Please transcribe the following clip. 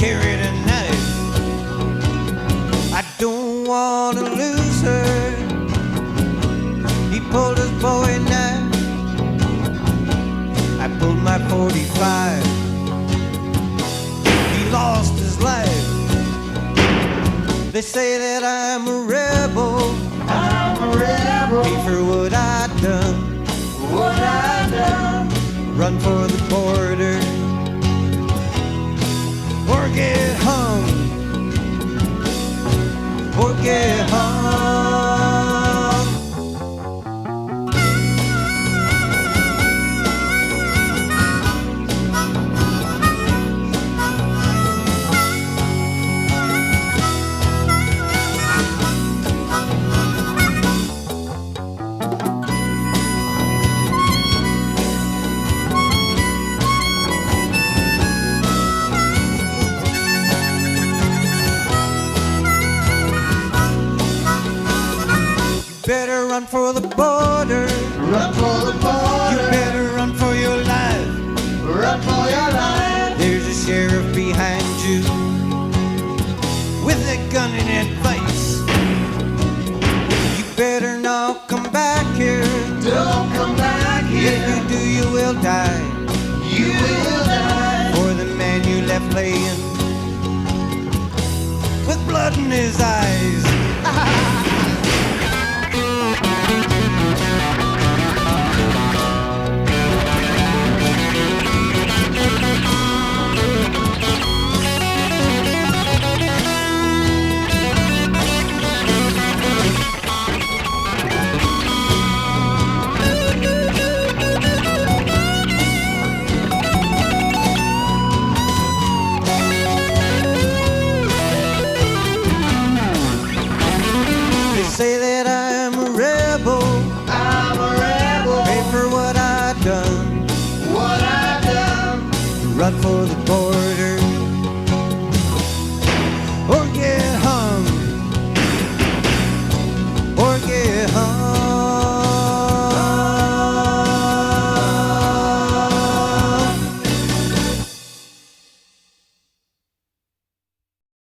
carried a knife. I don't want to lose her. He pulled his bowie knife. I pulled my 45. He lost his life. They say that I'm a rebel. I'm a rebel. Pay for what I done. What I done. Run for the border or get hung. Or get hung. Better run for the border. Run for the border. You better run for your life. Run for your life. There's a sheriff behind you with a gun and advice. You better not come back here. Don't come back If here. you do, you will die. You will die. For the man you left laying with blood in his eyes. Say that I'm a rebel. I'm a rebel. Pay for what I done. What I done. Run for the border